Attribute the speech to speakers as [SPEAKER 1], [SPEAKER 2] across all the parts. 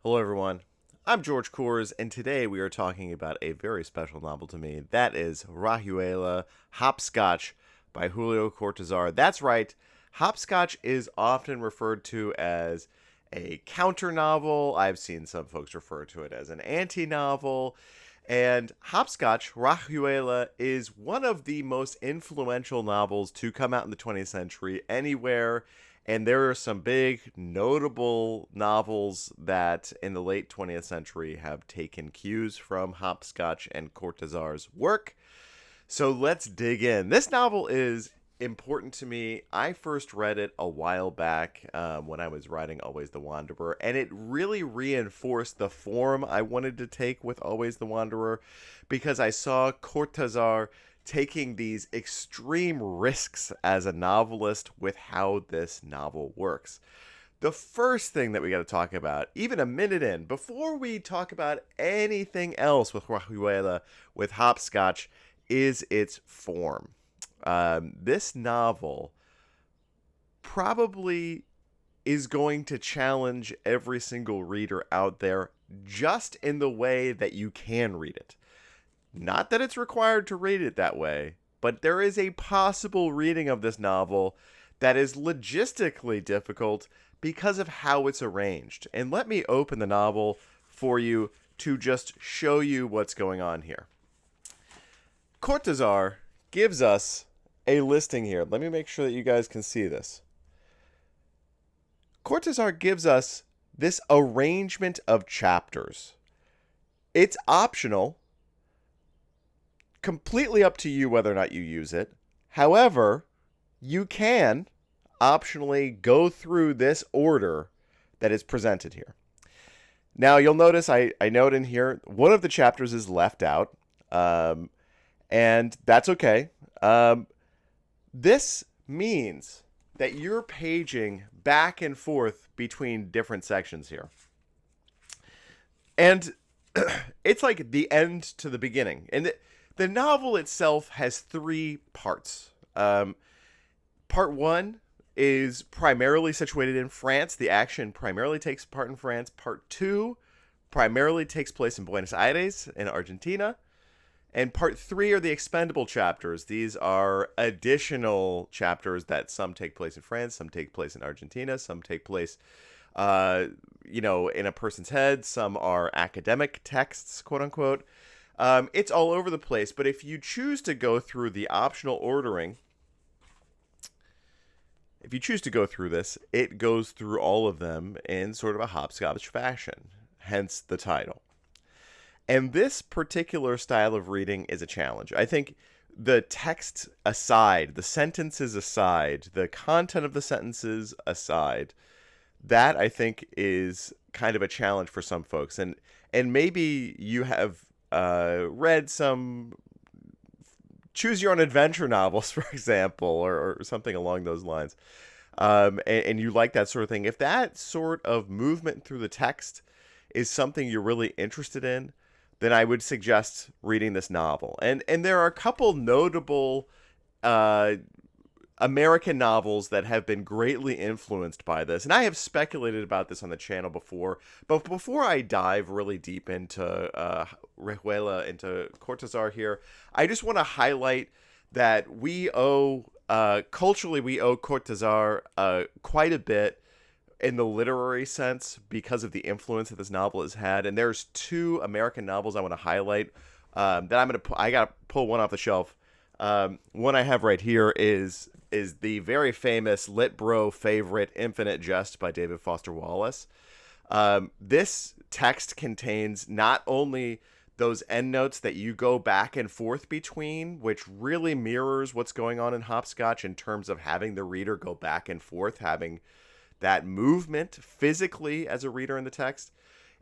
[SPEAKER 1] Hello, everyone. I'm George Kors, and today we are talking about a very special novel to me. That is Rayuela, Hopscotch by Julio Cortázar. That's right, Hopscotch is often referred to as a counter novel. I've seen some folks refer to it as an anti novel. And Hopscotch, Rayuela, is one of the most influential novels to come out in the 20th century anywhere. And there are some big, notable novels that in the late 20th century have taken cues from Hopscotch and Cortázar's work. So let's dig in. This novel is important to me. I first read it a while back when I was writing Always the Wanderer, and it really reinforced the form I wanted to take with Always the Wanderer because I saw Cortázar taking these extreme risks as a novelist with how this novel works. The first thing that we got to talk about, even a minute in, before we talk about anything else with Rayuela, with Hopscotch, is its form. This novel probably is going to challenge every single reader out there just in the way that you can read it. Not that it's required to read it that way, but there is a possible reading of this novel that is logistically difficult because of how it's arranged. And let me open the novel for you to just show you what's going on here. Cortázar gives us a listing here. Let me make sure that you guys can see this. Cortázar gives us this arrangement of chapters. It's optional, completely up to you whether or not you use it. However, you can optionally go through this order that is presented here. Now, you'll notice I note in here one of the chapters is left out, and that's okay. This means that you're paging back and forth between different sections here. And it's like the end to the beginning. And the novel itself has three parts. Part one is primarily situated in France. The action primarily takes part in France. Part two primarily takes place in Buenos Aires in Argentina. And part three are the expendable chapters. These are additional chapters that some take place in France, some take place in Argentina, some take place, in a person's head. Some are academic texts, quote unquote. It's all over the place. But if you choose to go through the optional ordering, if you choose to go through this, it goes through all of them in sort of a hopscotch fashion, hence the title. And this particular style of reading is a challenge. I think the text aside, the sentences aside, the content of the sentences aside, that I think is kind of a challenge for some folks. And maybe you have read some choose your own adventure novels, for example, or something along those lines. And you like that sort of thing. If that sort of movement through the text is something you're really interested in, then I would suggest reading this novel. And there are a couple notable American novels that have been greatly influenced by this. And I have speculated about this on the channel before. But before I dive really deep into Rayuela, into Cortázar here, I just want to highlight that culturally, we owe Cortázar quite a bit in the literary sense because of the influence that this novel has had. And there's two American novels I want to highlight that I got to pull one off the shelf. One I have right here is the very famous Lit Bro favorite Infinite Jest by David Foster Wallace. This text contains not only those endnotes that you go back and forth between, which really mirrors what's going on in Hopscotch in terms of having the reader go back and forth, having that movement physically as a reader in the text.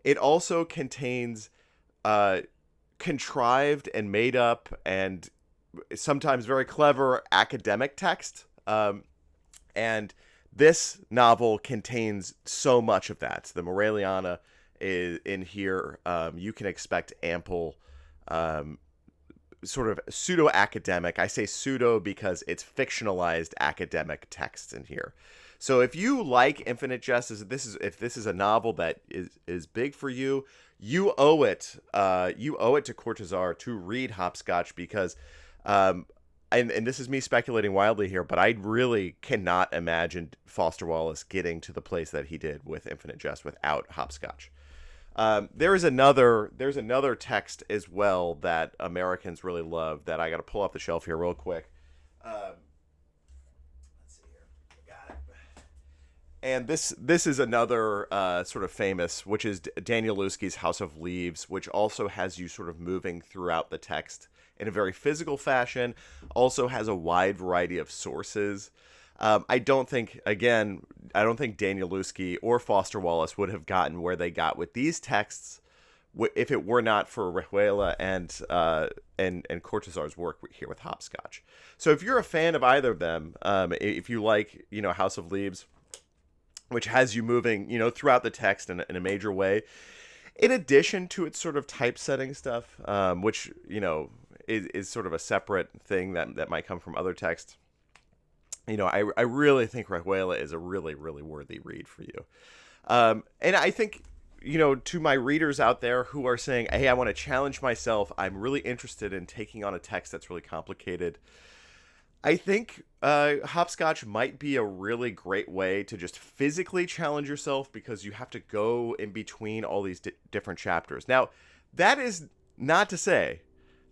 [SPEAKER 1] It also contains contrived and made up and sometimes very clever academic text. And this novel contains so much of that. The Moreliana is in here. You can expect ample sort of pseudo-academic. I say pseudo because it's fictionalized academic texts in here. So if you like Infinite Jest, if this is a novel that is big for you, you owe it. You owe it to Cortázar to read Hopscotch because, and this is me speculating wildly here, but I really cannot imagine Foster Wallace getting to the place that he did with Infinite Jest without Hopscotch. There's another text as well that Americans really love that I got to pull off the shelf here real quick. Let's see here. Got it. And this is another sort of famous, which is Danielewski's House of Leaves, which also has you sort of moving throughout the text in a very physical fashion, also has a wide variety of sources. I don't think Danielewski or Foster Wallace would have gotten where they got with these texts if it were not for Rayuela and Cortázar's work here with Hopscotch. So if you're a fan of either of them, if you like, House of Leaves, which has you moving, throughout the text in a major way, in addition to its sort of typesetting stuff, which, is sort of a separate thing that might come from other texts. I really think Rayuela is a really, really worthy read for you. And I think, to my readers out there who are saying, hey, I want to challenge myself, I'm really interested in taking on a text that's really complicated, I think Hopscotch might be a really great way to just physically challenge yourself because you have to go in between all these different chapters. Now, that is not to say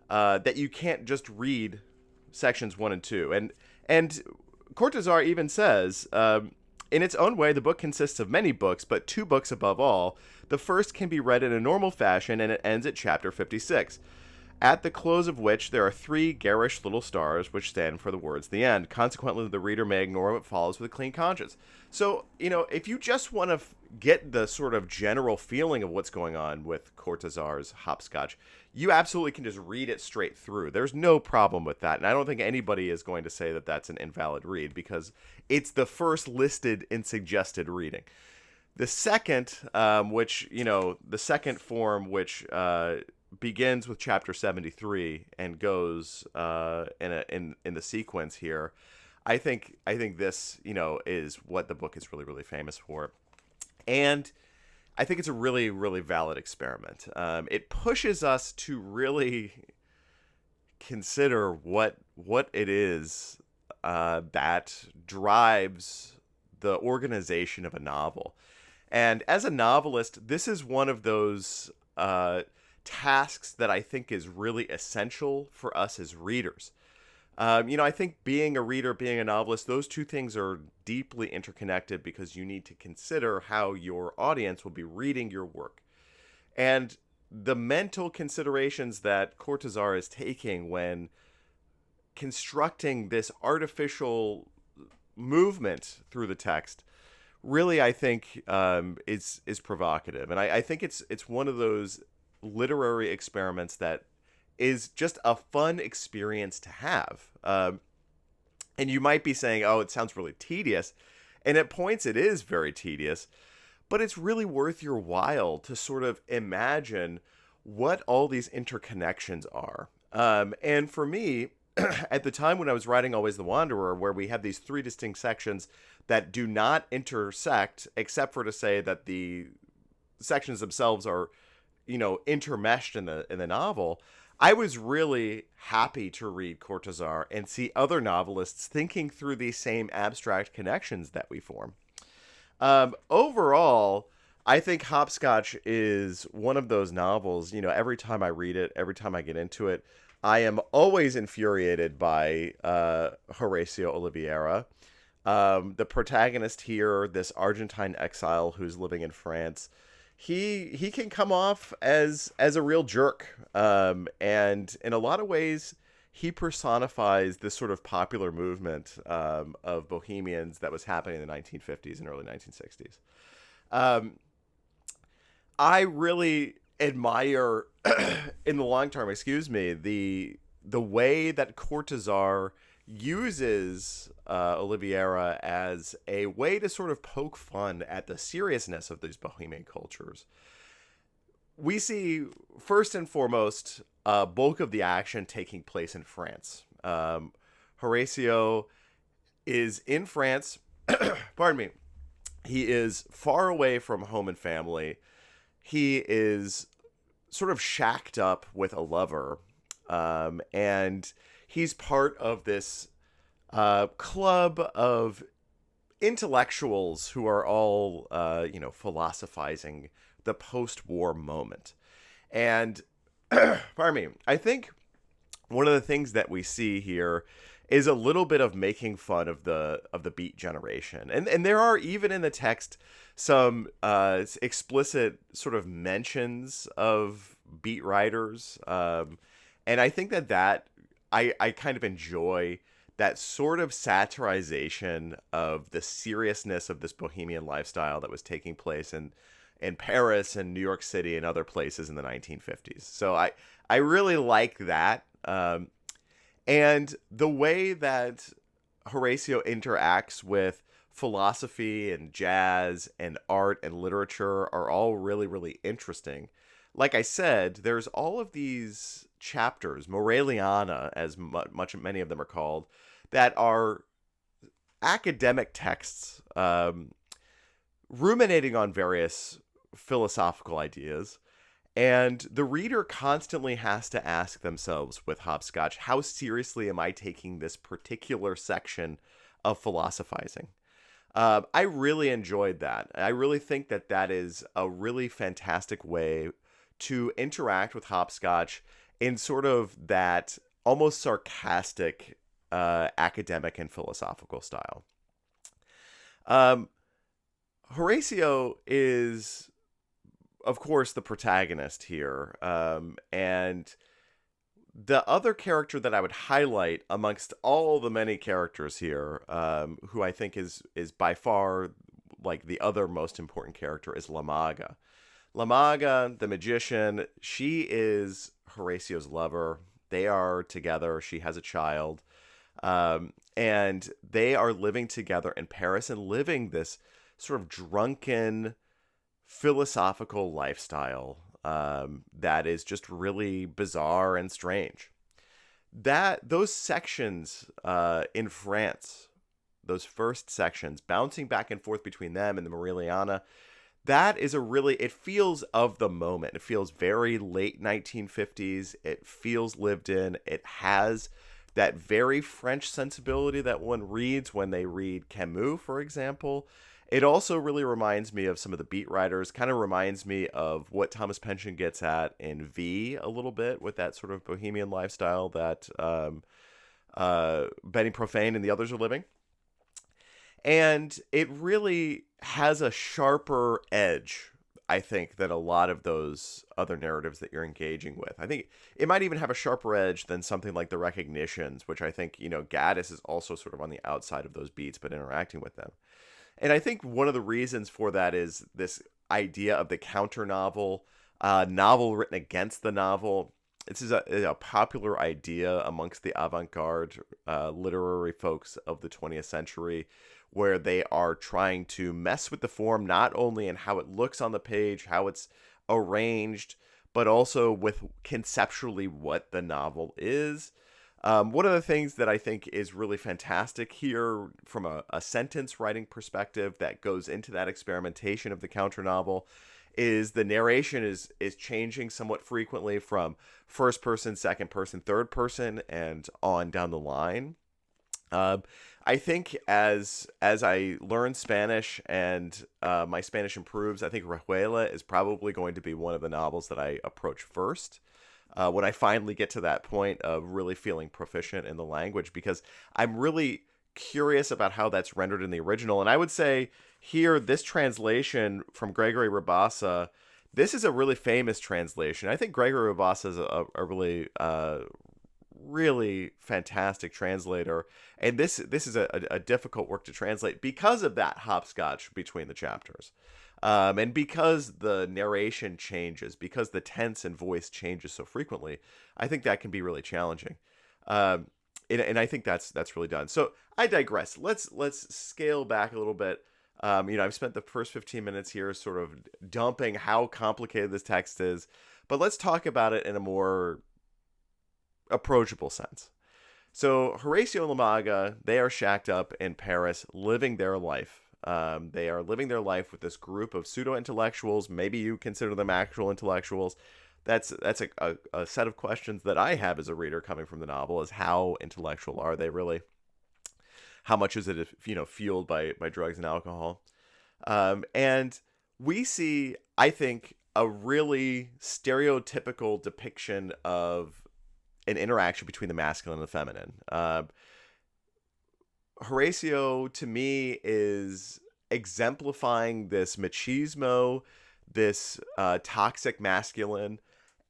[SPEAKER 1] that you can't just read sections 1 and 2. And Cortázar even says, in its own way, the book consists of many books, but 2 books above all. The first can be read in a normal fashion, and it ends at chapter 56, at the close of which there are 3 garish little stars, which stand for the words the end. Consequently, the reader may ignore what follows with a clean conscience. So, if you just want to get the sort of general feeling of what's going on with Cortázar's Hopscotch, you absolutely can just read it straight through. There's no problem with that. And I don't think anybody is going to say that that's an invalid read because it's the first listed in suggested reading. The second, the second form, which begins with chapter 73 and goes in the sequence here, I think this, is what the book is really, really famous for. And I think it's a really, really valid experiment. It pushes us to really consider what it is that drives the organization of a novel. And as a novelist, this is one of those tasks that I think is really essential for us as readers. I think being a reader, being a novelist, those two things are deeply interconnected because you need to consider how your audience will be reading your work. And the mental considerations that Cortázar is taking when constructing this artificial movement through the text really, I think, is provocative. And I think it's one of those literary experiments that is just a fun experience to have. And you might be saying, oh, it sounds really tedious. And at points it is very tedious, but it's really worth your while to sort of imagine what all these interconnections are. And for me, at the time when I was writing Always the Wanderer, where we have these 3 distinct sections that do not intersect, except for to say that the sections themselves are, intermeshed in the novel, I was really happy to read Cortázar and see other novelists thinking through these same abstract connections that we form. Overall, I think Hopscotch is one of those novels, every time I read it, every time I get into it, I am always infuriated by Horacio Oliveira. The protagonist here, this Argentine exile who's living in France, he can come off as a real jerk. And in a lot of ways, he personifies this sort of popular movement of bohemians that was happening in the 1950s and early 1960s. I really admire, in the long term, the way that Cortázar uses Oliveira as a way to sort of poke fun at the seriousness of these bohemian cultures. We see, first and foremost, bulk of the action taking place in France. Horacio is in France. pardon me, he is far away from home and family. He is sort of shacked up with a lover, and he's part of this club of intellectuals who are all, philosophizing the post-war moment. And, pardon me, I think one of the things that we see here is a little bit of making fun of the Beat generation, and there are, even in the text, some explicit sort of mentions of Beat writers, and I think that I kind of enjoy that sort of satirization of the seriousness of this bohemian lifestyle that was taking place in Paris and New York City and other places in the 1950s. So I really like that. And the way that Horatio interacts with philosophy and jazz and art and literature are all really, really interesting. Like I said, there's all of these chapters, Moraliana, as many of them are called, that are academic texts, ruminating on various philosophical ideas. And the reader constantly has to ask themselves with Hopscotch, how seriously am I taking this particular section of philosophizing? I really enjoyed that. I really think that is a really fantastic way to interact with Hopscotch in sort of that almost sarcastic academic and philosophical style. Horatio is, of course, the protagonist here. And the other character that I would highlight amongst all the many characters here, who I think is by far like the other most important character, is La Maga. La Maga, the magician, she is Horatio's lover. They are together. She has a child. And they are living together in Paris and living this sort of drunken, philosophical lifestyle that is just really bizarre and strange. Those sections in France, those first sections, bouncing back and forth between them and the Moraliana, that is it feels of the moment. It feels very late 1950s. It feels lived in. It has that very French sensibility that one reads when they read Camus, for example. It also really reminds me of some of the Beat writers, kind of reminds me of what Thomas Pynchon gets at in V a little bit, with that sort of bohemian lifestyle that Benny Profane and the others are living. And it really has a sharper edge, I think, than a lot of those other narratives that you're engaging with. I think it might even have a sharper edge than something like The Recognitions, which I think, Gaddis is also sort of on the outside of those beats, but interacting with them. And I think one of the reasons for that is this idea of the counter novel, novel written against the novel. This is a popular idea amongst the avant-garde literary folks of the 20th century, where they are trying to mess with the form, not only in how it looks on the page, how it's arranged, but also with conceptually what the novel is. One of the things that I think is really fantastic here from a sentence writing perspective that goes into that experimentation of the counter novel is the narration is changing somewhat frequently from first person, second person, third person, and on down the line. I think as I learn Spanish and my Spanish improves, I think Rayuela is probably going to be one of the novels that I approach first. When I finally get to that point of really feeling proficient in the language, because I'm really curious about how that's rendered in the original. And I would say here, this translation from Gregory Rabassa, this is a really famous translation. I think Gregory Rabassa is a really, really fantastic translator. And this is a difficult work to translate because of that hopscotch between the chapters. And because the narration changes, because the tense and voice changes so frequently, I think that can be really challenging. And I think that's really done. So I digress. Let's scale back a little bit. I've spent the first 15 minutes here sort of dumping how complicated this text is, but let's talk about it in a more approachable sense. So Horatio and Lamaga, they are shacked up in Paris, living their life. They are living their life with this group of pseudo-intellectuals. Maybe you consider them actual intellectuals. That's a set of questions that I have as a reader coming from the novel, is how intellectual are they really? How much is it, fueled by drugs and alcohol? And we see, I think, a really stereotypical depiction of an interaction between the masculine and the feminine. Horatio, to me, is exemplifying this machismo, this toxic masculine,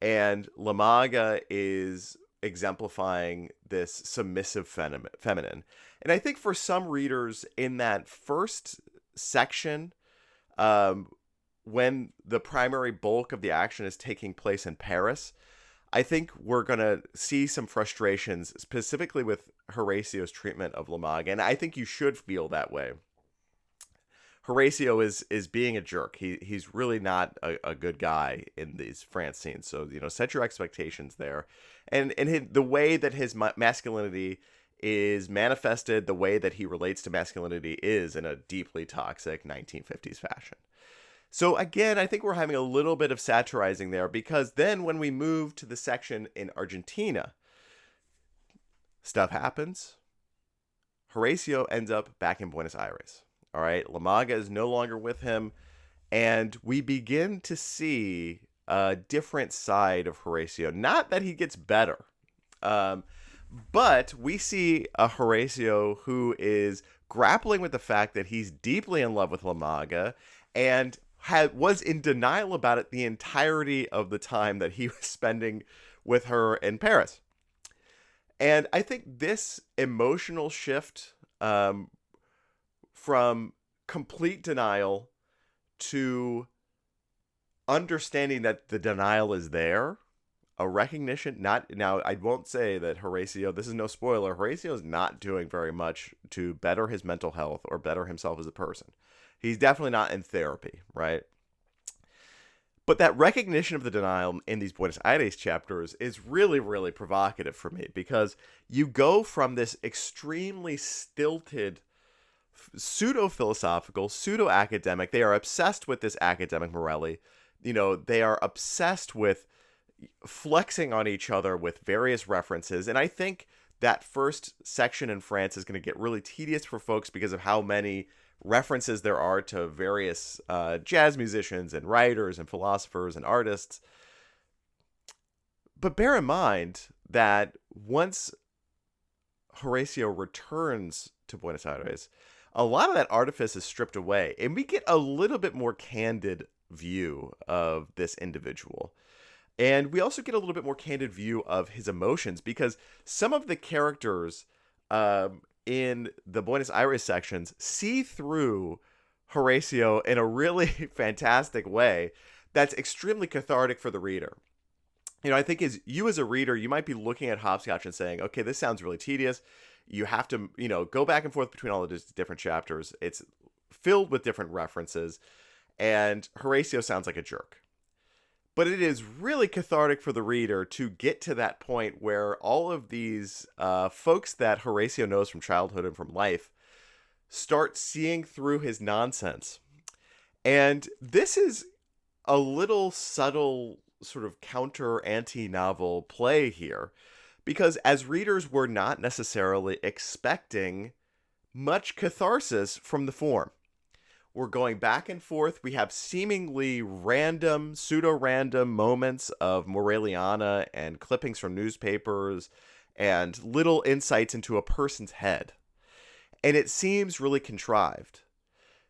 [SPEAKER 1] and Lamaga is exemplifying this submissive feminine. And I think for some readers in that first section, when the primary bulk of the action is taking place in Paris, I think we're going to see some frustrations, specifically with Horatio's treatment of Lamaga, and I think you should feel that way. Horatio is being a jerk. He's really not a good guy in these France scenes. So, set your expectations there. And the way that his masculinity is manifested, the way that he relates to masculinity is in a deeply toxic 1950s fashion. So again, I think we're having a little bit of satirizing there, because then when we move to the section in Argentina, stuff happens. Horatio ends up back in Buenos Aires. All right, Lamaga is no longer with him, and we begin to see a different side of Horatio. Not that he gets better, but we see a Horatio who is grappling with the fact that he's deeply in love with Lamaga and was in denial about it the entirety of the time that he was spending with her in Paris. And I think this emotional shift from complete denial to understanding that the denial is there, a recognition, now I won't say that Horatio, this is no spoiler, Horatio is not doing very much to better his mental health or better himself as a person. He's definitely not in therapy, right? But that recognition of the denial in these Buenos Aires chapters is really, really provocative for me, because you go from this extremely stilted, pseudo-philosophical, pseudo-academic, they are obsessed with this academic morality, they are obsessed with flexing on each other with various references, and I think that first section in France is going to get really tedious for folks because of how many references there are to various jazz musicians and writers and philosophers and artists. But bear in mind that once Horatio returns to Buenos Aires, a lot of that artifice is stripped away, and we get a little bit more candid view of this individual. And we also get a little bit more candid view of his emotions, because some of the characters in the Buenos Aires sections see through Horatio in a really fantastic way that's extremely cathartic for the reader. I think as a reader, you might be looking at Hopscotch and saying, okay, this sounds really tedious. You have to, go back and forth between all of these different chapters. It's filled with different references, and Horatio sounds like a jerk. But it is really cathartic for the reader to get to that point where all of these folks that Horatio knows from childhood and from life start seeing through his nonsense. And this is a little subtle sort of counter anti-novel play here, because as readers, we're not necessarily expecting much catharsis from the form. We're going back and forth. We have seemingly random, pseudo-random moments of Moreliana and clippings from newspapers and little insights into a person's head. And it seems really contrived.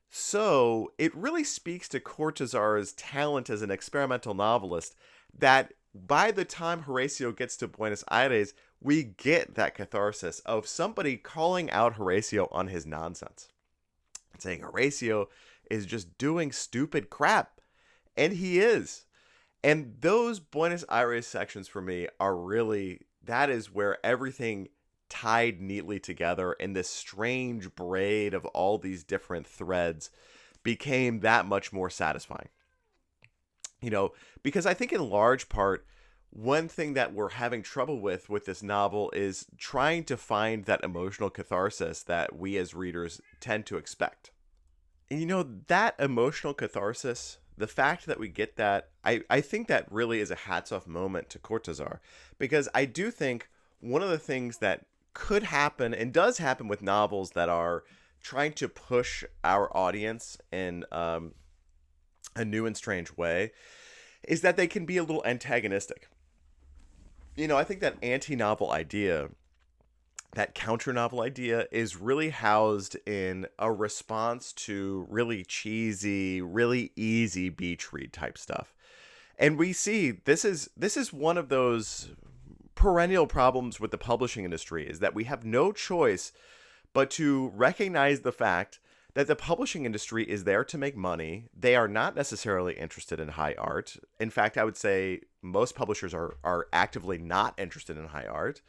[SPEAKER 1] So it really speaks to Cortázar's talent as an experimental novelist that by the time Horatio gets to Buenos Aires, we get that catharsis of somebody calling out Horatio on his nonsense. Saying Horatio is just doing stupid crap. And he is. And those Buenos Aires sections for me are really, that is where everything tied neatly together in this strange braid of all these different threads became that much more satisfying. Because I think in large part, one thing that we're having trouble with this novel is trying to find that emotional catharsis that we as readers tend to expect. And that emotional catharsis, the fact that we get that, I think that really is a hats off moment to Cortázar, because I do think one of the things that could happen and does happen with novels that are trying to push our audience in a new and strange way is that they can be a little antagonistic. I think that anti-novel idea, that counter-novel idea, is really housed in a response to really cheesy, really easy beach read type stuff. And we see this is one of those perennial problems with the publishing industry, is that we have no choice but to recognize the fact that the publishing industry is there to make money. They are not necessarily interested in high art. In fact, I would say most publishers are actively not interested in high art.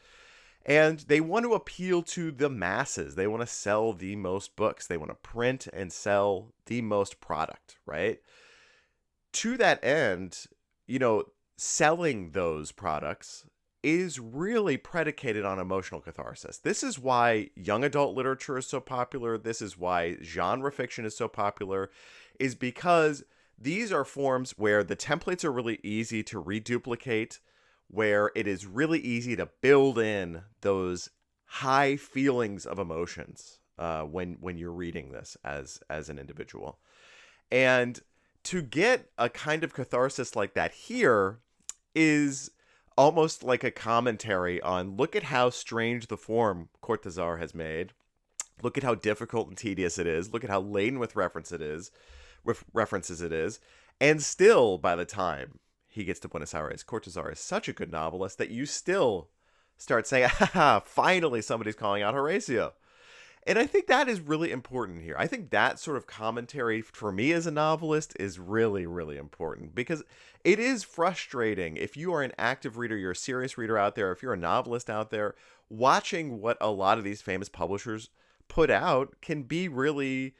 [SPEAKER 1] And they want to appeal to the masses. They want to sell the most books. They want to print and sell the most product, right? To that end, selling those products is really predicated on emotional catharsis. This is why young adult literature is so popular. This is why genre fiction is so popular, is because these are forms where the templates are really easy to reduplicate, where it is really easy to build in those high feelings of emotions when you're reading this as an individual. And to get a kind of catharsis like that here is almost like a commentary on, look at how strange the form Cortázar has made. Look at how difficult and tedious it is. Look at how laden with references it is. And still, by the time he gets to Buenos Aires, Cortázar is such a good novelist that you still start saying, finally somebody's calling out Horatio. And I think that is really important here. I think that sort of commentary for me as a novelist is really, really important, because it is frustrating if you are an active reader, you're a serious reader out there, if you're a novelist out there, watching what a lot of these famous publishers put out can be really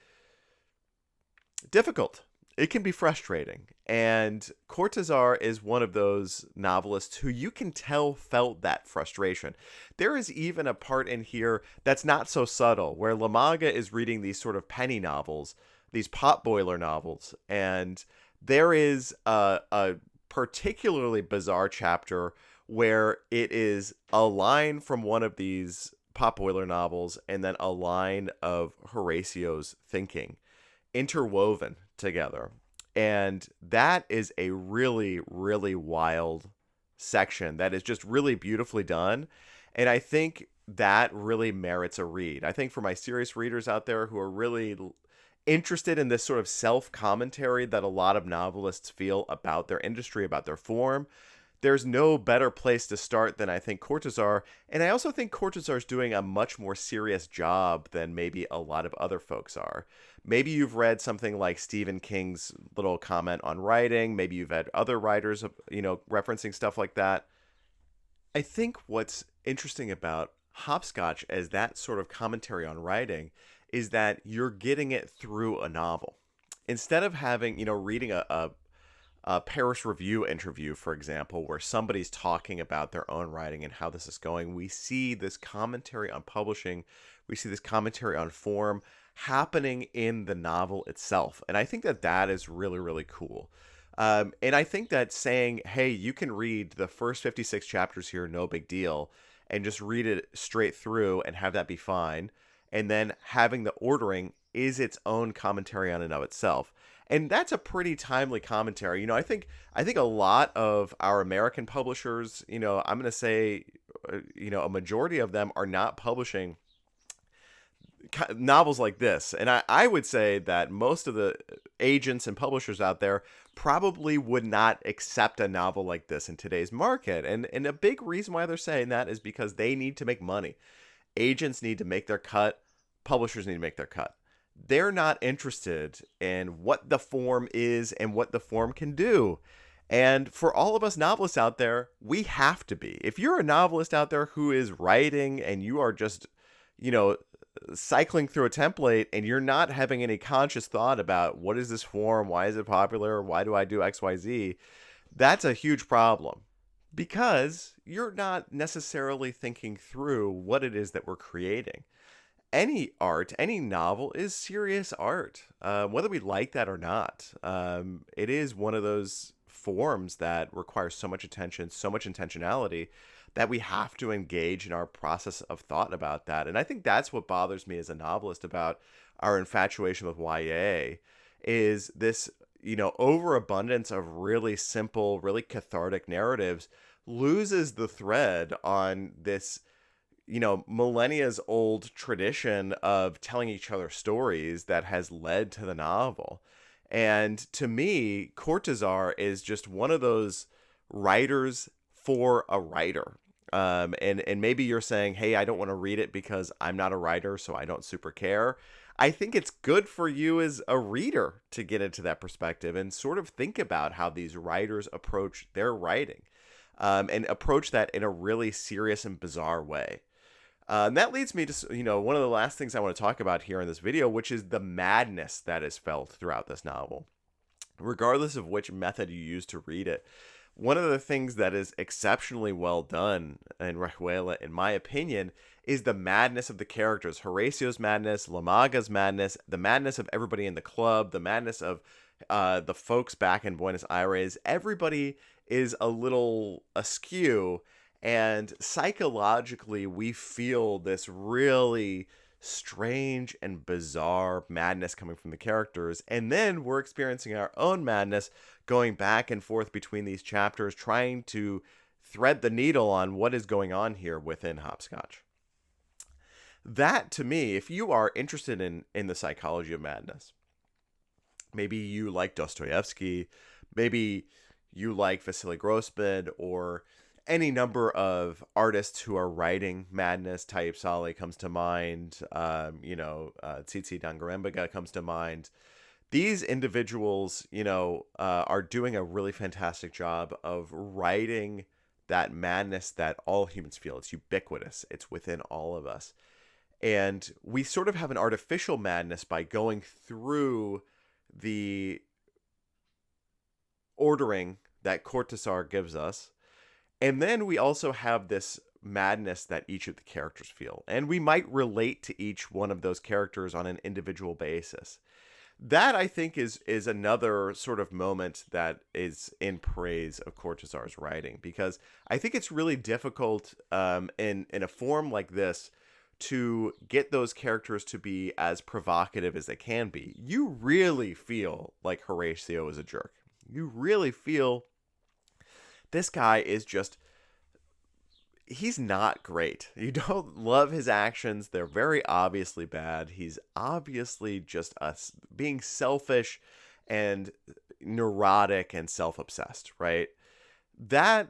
[SPEAKER 1] difficult. It can be frustrating. And Cortázar is one of those novelists who you can tell felt that frustration. There is even a part in here that's not so subtle, where Lamaga is reading these sort of penny novels, these potboiler novels, and there is a particularly bizarre chapter where it is a line from one of these potboiler novels and then a line of Horatio's thinking interwoven together. And that is a really, really wild section that is just really beautifully done. And I think that really merits a read. I think for my serious readers out there who are really interested in this sort of self-commentary that a lot of novelists feel about their industry, about their form, there's no better place to start than, I think, Cortázar. And I also think Cortázar is doing a much more serious job than maybe a lot of other folks are. Maybe you've read something like Stephen King's little comment on writing. Maybe you've had other writers, referencing stuff like that. I think what's interesting about Hopscotch as that sort of commentary on writing is that you're getting it through a novel. Instead of having, reading a Paris Review interview, for example, where somebody's talking about their own writing and how this is going, we see this commentary on publishing, we see this commentary on form happening in the novel itself. And I think that is really, really cool. And I think that saying, hey, you can read the first 56 chapters here, no big deal, and just read it straight through and have that be fine, and then having the ordering is its own commentary on and of itself. And that's a pretty timely commentary. I think a lot of our American publishers, I'm going to say, a majority of them are not publishing novels like this. And I would say that most of the agents and publishers out there probably would not accept a novel like this in today's market. And a big reason why they're saying that is because they need to make money. Agents need to make their cut. Publishers need to make their cut. They're not interested in what the form is and what the form can do. And for all of us novelists out there, we have to be. If you're a novelist out there who is writing and you are just, cycling through a template and you're not having any conscious thought about what is this form, why is it popular, why do I do XYZ, that's a huge problem. because you're not necessarily thinking through what it is that we're creating. Any art, any novel is serious art, whether we like that or not. It is one of those forms that requires so much attention, so much intentionality that we have to engage in our process of thought about that. And I think that's what bothers me as a novelist about our infatuation with YA is this, overabundance of really simple, really cathartic narratives loses the thread on this millennia's old tradition of telling each other stories that has led to the novel. And to me, Cortázar is just one of those writers for a writer. And maybe you're saying, hey, I don't want to read it because I'm not a writer, so I don't super care. I think it's good for you as a reader to get into that perspective and sort of think about how these writers approach their writing, and approach that in a really serious and bizarre way. And that leads me to, one of the last things I want to talk about here in this video, which is the madness that is felt throughout this novel. Regardless of which method you use to read it, one of the things that is exceptionally well done in Rayuela, in my opinion, is the madness of the characters. Horacio's madness, La Maga's madness, the madness of everybody in the club, the madness of the folks back in Buenos Aires. Everybody is a little askew. And psychologically, we feel this really strange and bizarre madness coming from the characters. And then we're experiencing our own madness going back and forth between these chapters, trying to thread the needle on what is going on here within Hopscotch. That, to me, if you are interested in the psychology of madness, maybe you like Dostoevsky, maybe you like Vasily Grossman, or any number of artists who are writing madness. Tayeb Salih comes to mind. Tsitsi Dangarembga comes to mind. These individuals, are doing a really fantastic job of writing that madness that all humans feel. It's ubiquitous. It's within all of us. And we sort of have an artificial madness by going through the ordering that Cortázar gives us. And then we also have this madness that each of the characters feel. And we might relate to each one of those characters on an individual basis. That, I think, is another sort of moment that is in praise of Cortázar's writing. Because I think it's really difficult in a form like this to get those characters to be as provocative as they can be. You really feel like Horatio is a jerk. You really feel this guy is just, he's not great. You don't love his actions. They're very obviously bad. He's obviously just being selfish and neurotic and self-obsessed, right? That,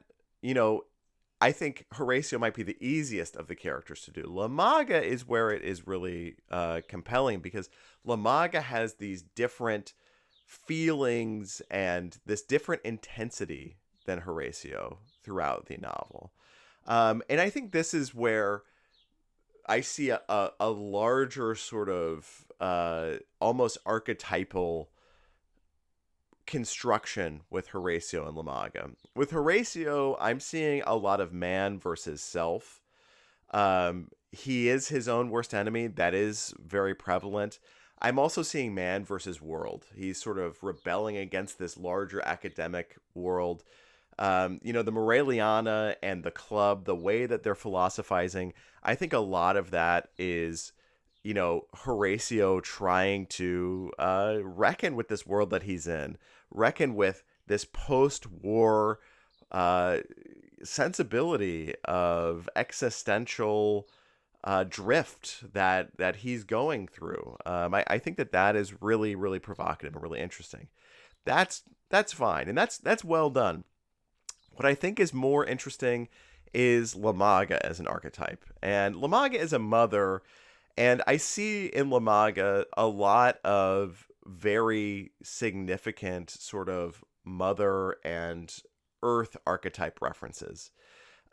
[SPEAKER 1] I think Horatio might be the easiest of the characters to do. La Maga is where it is really compelling, because La Maga has these different feelings and this different intensity than Horatio throughout the novel. And I think this is where I see a larger sort of almost archetypal construction with Horatio and La Maga. With Horatio, I'm seeing a lot of man versus self. He is his own worst enemy. That is very prevalent. I'm also seeing man versus world. He's sort of rebelling against this larger academic world. The Moreliana and the club, the way that they're philosophizing, I think a lot of that is, Horatio trying to reckon with this world that he's in, reckon with this post-war sensibility of existential drift that he's going through. I think that is really, really provocative and really interesting. That's fine, and that's well done. What I think is more interesting is La Maga as an archetype. And La Maga is a mother, and I see in La Maga a lot of very significant sort of mother and earth archetype references.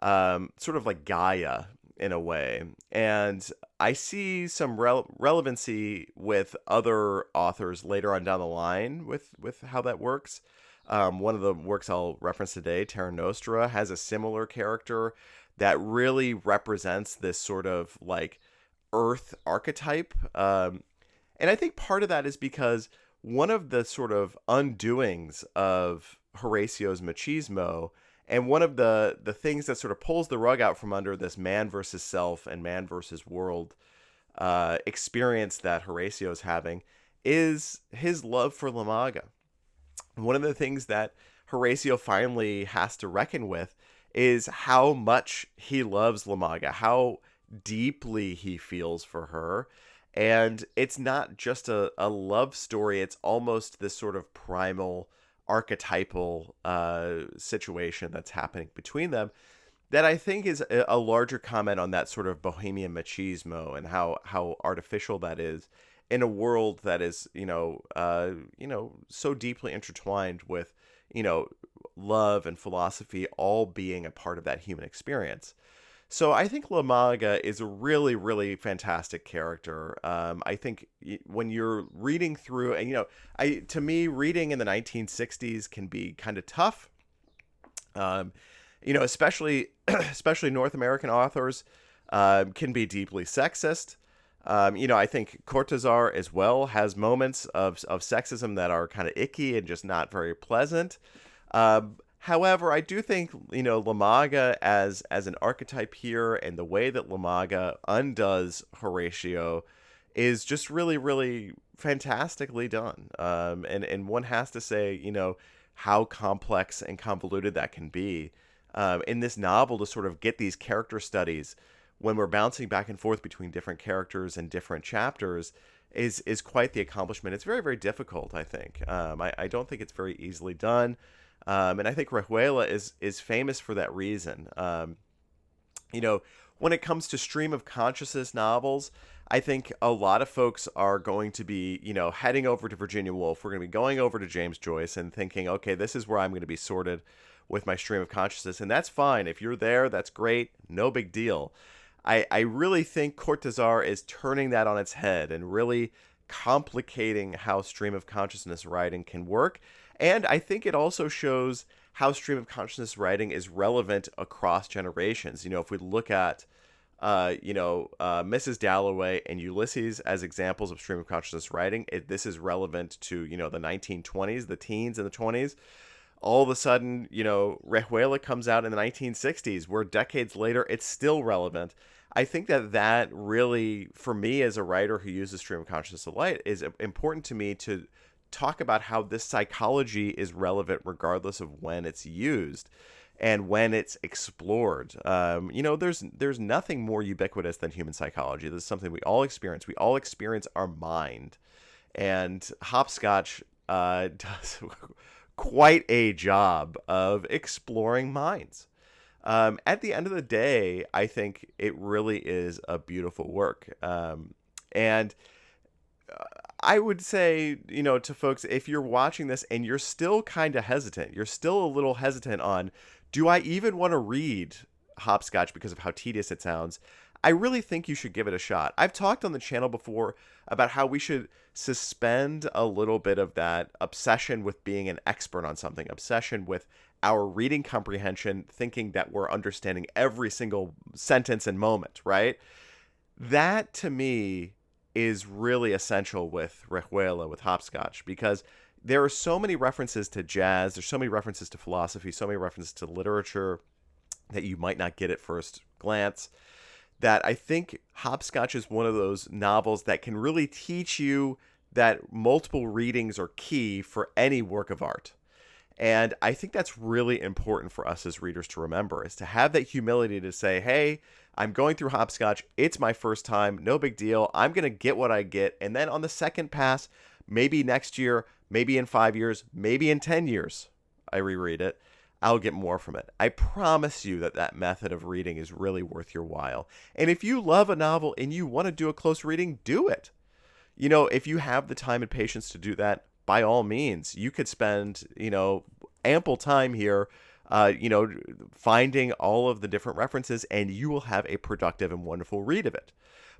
[SPEAKER 1] Sort of like Gaia in a way. And I see some relevancy with other authors later on down the line with how that works. One of the works I'll reference today, Terra Nostra, has a similar character that really represents this sort of like Earth archetype. And I think part of that is because one of the sort of undoings of Horatio's machismo, and one of the things that sort of pulls the rug out from under this man versus self and man versus world experience that Horatio's having, is his love for La Maga. One of the things that Horatio finally has to reckon with is how much he loves La Maga, how deeply he feels for her. And it's not just a love story, it's almost this sort of primal, archetypal situation that's happening between them that I think is a larger comment on that sort of bohemian machismo and how artificial that is in a world that is, so deeply intertwined with, love and philosophy all being a part of that human experience. So I think La Maga is a really, really fantastic character. I think when you're reading through, and to me, reading in the 1960s can be kind of tough. Especially especially North American authors can be deeply sexist. I think Cortázar as well has moments of sexism that are kind of icky and just not very pleasant. However, I do think, La Maga as an archetype here, and the way that La Maga undoes Horatio is just really, really fantastically done. And one has to say, how complex and convoluted that can be in this novel to sort of get these character studies when we're bouncing back and forth between different characters and different chapters is quite the accomplishment. It's very, very difficult, I think. I don't think it's very easily done. And I think Rayuela is famous for that reason. When it comes to stream of consciousness novels, I think a lot of folks are going to be, heading over to Virginia Woolf. We're going to be going over to James Joyce and thinking, okay, this is where I'm going to be sorted with my stream of consciousness. And that's fine. If you're there, that's great. No big deal. I really think Cortázar is turning that on its head and really complicating how stream of consciousness writing can work. And I think it also shows how stream of consciousness writing is relevant across generations. If we look at, Mrs. Dalloway and Ulysses as examples of stream of consciousness writing, this is relevant to, the 1920s, the teens and the 20s. All of a sudden, Rayuela comes out in the 1960s, where decades later, it's still relevant. I think that really, for me as a writer who uses stream of consciousness a lot, is important to me to talk about how this psychology is relevant regardless of when it's used and when it's explored. There's nothing more ubiquitous than human psychology. This is something we all experience. We all experience our mind. And Hopscotch does quite a job of exploring minds. At the end of the day, I think it really is a beautiful work. And I would say, to folks, if you're watching this and you're still kind of hesitant, you're still a little hesitant on, do I even want to read Hopscotch because of how tedious it sounds? I really think you should give it a shot. I've talked on the channel before about how we should suspend a little bit of that obsession with being an expert on something, obsession with our reading comprehension, thinking that we're understanding every single sentence and moment, right? That, to me, is really essential with Rayuela, with Hopscotch, because there are so many references to jazz, there's so many references to philosophy, so many references to literature that you might not get at first glance, that I think Hopscotch is one of those novels that can really teach you that multiple readings are key for any work of art. And I think that's really important for us as readers to remember, is to have that humility to say, hey, I'm going through Hopscotch. It's my first time. No big deal. I'm going to get what I get. And then on the second pass, maybe next year, maybe in 5 years, maybe in 10 years, I reread it. I'll get more from it. I promise you that method of reading is really worth your while. And if you love a novel and you want to do a close reading, do it. If you have the time and patience to do that, by all means, you could spend, ample time here, finding all of the different references, and you will have a productive and wonderful read of it.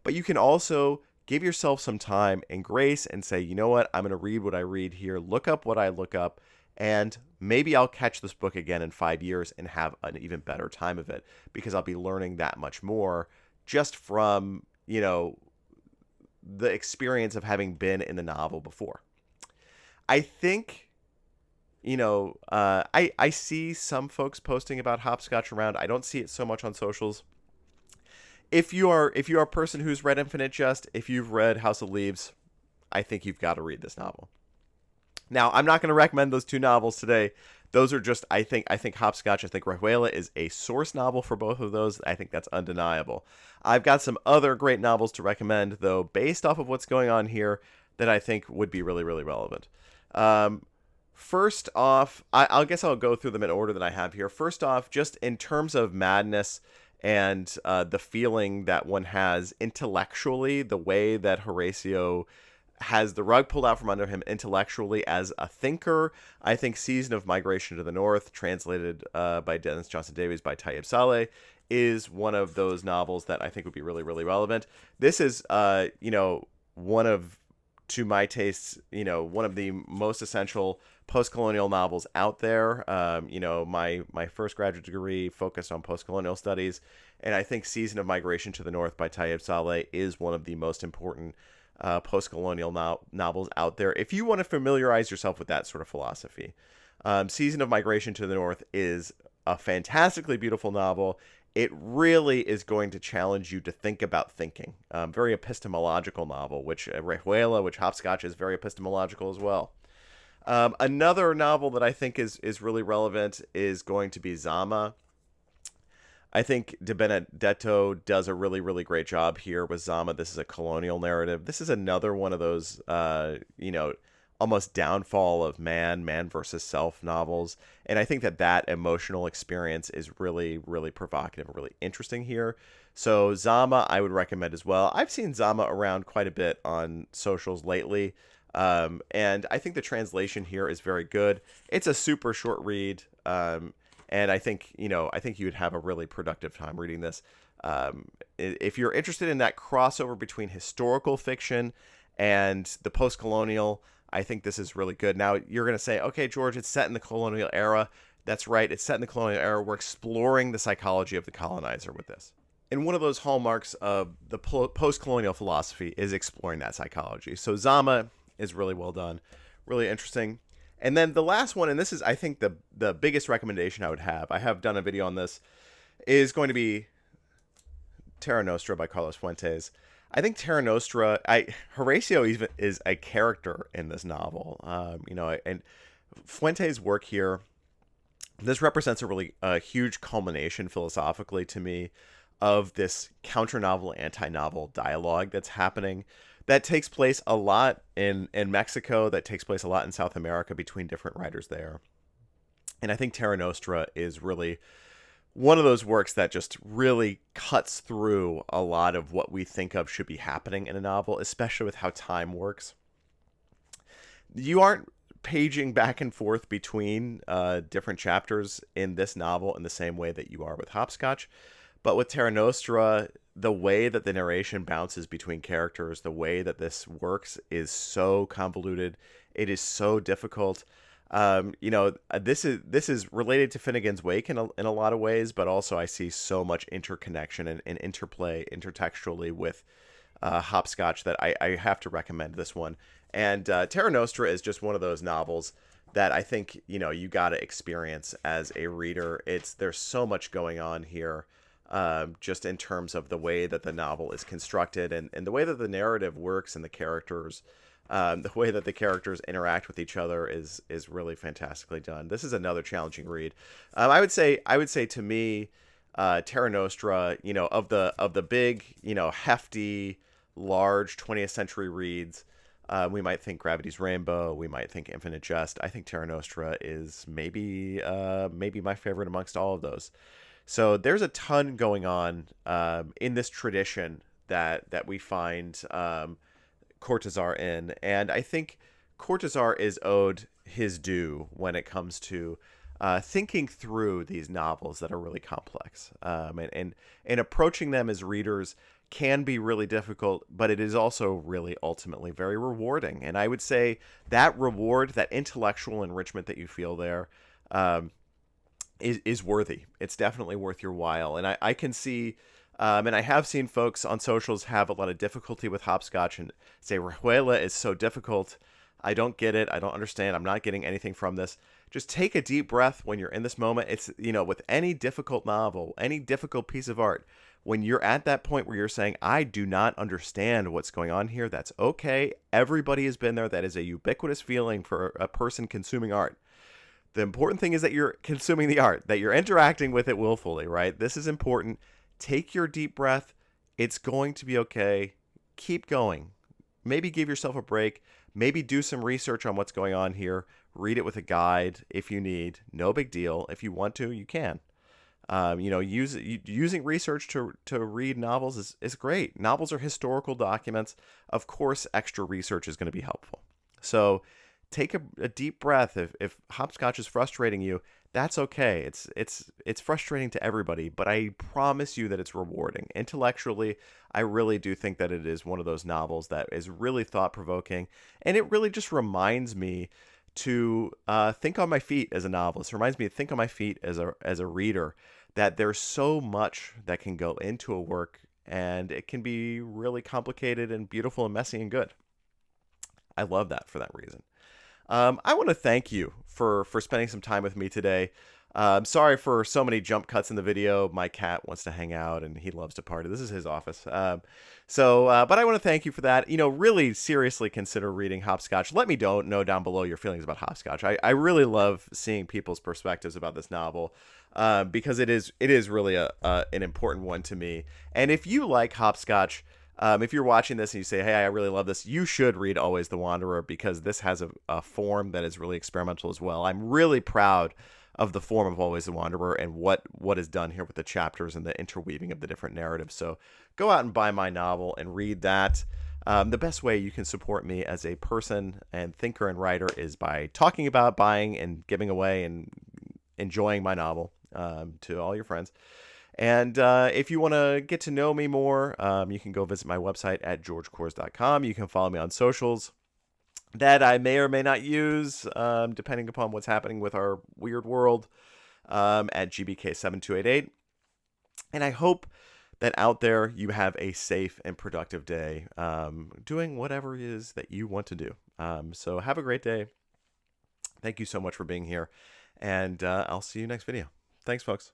[SPEAKER 1] But you can also give yourself some time and grace and say, you know what, I'm going to read what I read here, look up what I look up, And maybe I'll catch this book again in 5 years and have an even better time of it because I'll be learning that much more just from, the experience of having been in the novel before. I think, I see some folks posting about Hopscotch around. I don't see it so much on socials. If you are a person who's read Infinite Jest, if you've read House of Leaves, I think you've got to read this novel. Now, I'm not going to recommend those two novels today. Those are just, I think Hopscotch, I think Rayuela is a source novel for both of those. I think that's undeniable. I've got some other great novels to recommend, though, based off of what's going on here, that I think would be really, really relevant. First off, I guess I'll go through them in order that I have here. First off, just in terms of madness and the feeling that one has intellectually, the way that Horatio has the rug pulled out from under him intellectually as a thinker, I think Season of Migration to the North, translated by Dennis Johnson Davies by Tayeb Salih, is one of those novels that I think would be really, really relevant. This is, one of, to my tastes, one of the most essential post-colonial novels out there. My first graduate degree focused on post-colonial studies, and I think Season of Migration to the North by Tayeb Salih is one of the most important post-colonial novels out there if you want to familiarize yourself with that sort of philosophy. Season of Migration to the North is a fantastically beautiful novel. It really is going to challenge you to think about thinking. Very epistemological novel, which Rayuela, which Hopscotch is very epistemological as well. Another novel that I think is really relevant is going to be Zama. I think Benedetto does a really, really great job here with Zama. This is a colonial narrative. This is another one of those, almost downfall of man versus self novels. And I think that emotional experience is really, really provocative and really interesting here. So Zama, I would recommend as well. I've seen Zama around quite a bit on socials lately. And I think the translation here is very good. It's a super short read. And I think you would have a really productive time reading this. If you're interested in that crossover between historical fiction and the post-colonial, I think this is really good. Now, you're going to say, okay, George, it's set in the colonial era. That's right. It's set in the colonial era. We're exploring the psychology of the colonizer with this. And one of those hallmarks of the post-colonial philosophy is exploring that psychology. So Zama is really well done, really interesting. And then the last one, and this is, I think, the biggest recommendation I have done a video on this, is going to be Terra Nostra by Carlos Fuentes. I think Terra Nostra, Horatio even is a character in this novel. And Fuentes' work here, this represents a really huge culmination philosophically to me of this counter-novel, anti-novel dialogue that's happening. That takes place a lot in Mexico, that takes place a lot in South America between different writers there. And I think Terra Nostra is really one of those works that just really cuts through a lot of what we think of should be happening in a novel, especially with how time works. You aren't paging back and forth between different chapters in this novel in the same way that you are with Hopscotch. But with Terra Nostra, the way that the narration bounces between characters, the way that this works is so convoluted. It is so difficult. This is related to Finnegan's Wake in a lot of ways, but also I see so much interconnection and interplay intertextually with Hopscotch that I have to recommend this one. And Terra Nostra is just one of those novels that I think you got to experience as a reader. There's so much going on here. Just in terms of the way that the novel is constructed and the way that the narrative works and the characters, the way that the characters interact with each other is really fantastically done. This is another challenging read. I would say to me, Terra Nostra, of the big, hefty, large 20th century reads, we might think Gravity's Rainbow, we might think Infinite Jest. I think Terra Nostra is maybe my favorite amongst all of those. So there's a ton going on in this tradition that we find Cortázar in, and I think Cortázar is owed his due when it comes to thinking through these novels that are really complex and approaching them as readers can be really difficult, but it is also really ultimately very rewarding. And I would say that reward, that intellectual enrichment that you feel there, is worthy. It's definitely worth your while. And I can see, and I have seen folks on socials have a lot of difficulty with hopscotch and say, Rayuela is so difficult. I don't get it. I don't understand. I'm not getting anything from this. Just take a deep breath when you're in this moment. It's, with any difficult novel, any difficult piece of art, when you're at that point where you're saying, I do not understand what's going on here, that's okay. Everybody has been there. That is a ubiquitous feeling for a person consuming art. The important thing is that you're consuming the art, that you're interacting with it willfully, right? This is important. Take your deep breath. It's going to be okay. Keep going. Maybe give yourself a break. Maybe do some research on what's going on here. Read it with a guide if you need. No big deal. If you want to, you can. Using research to read novels is great. Novels are historical documents. Of course, extra research is going to be helpful. So take a deep breath. If hopscotch is frustrating you, that's okay. It's frustrating to everybody, but I promise you that it's rewarding. Intellectually, I really do think that it is one of those novels that is really thought-provoking, and it really just reminds me to think on my feet as a novelist. It reminds me to think on my feet as a reader, that there's so much that can go into a work, and it can be really complicated and beautiful and messy and good. I love that for that reason. I want to thank you for spending some time with me today. Sorry for so many jump cuts in the video. My cat wants to hang out and he loves to party. This is his office. But I want to thank you for that. Really seriously consider reading Hopscotch. Let me know down below your feelings about Hopscotch. I really love seeing people's perspectives about this novel, because it is really an important one to me. And if you like Hopscotch, if you're watching this and you say, hey, I really love this, you should read Always the Wanderer, because this has a form that is really experimental as well. I'm really proud of the form of Always the Wanderer and what is done here with the chapters and the interweaving of the different narratives. So go out and buy my novel and read that. The best way you can support me as a person and thinker and writer is by talking about, buying, and giving away and enjoying my novel to all your friends. And if you want to get to know me more, you can go visit my website at georgekors.com. You can follow me on socials that I may or may not use, depending upon what's happening with our weird world, at GBK7288. And I hope that out there you have a safe and productive day, doing whatever it is that you want to do. So have a great day. Thank you so much for being here, and I'll see you next video. Thanks, folks.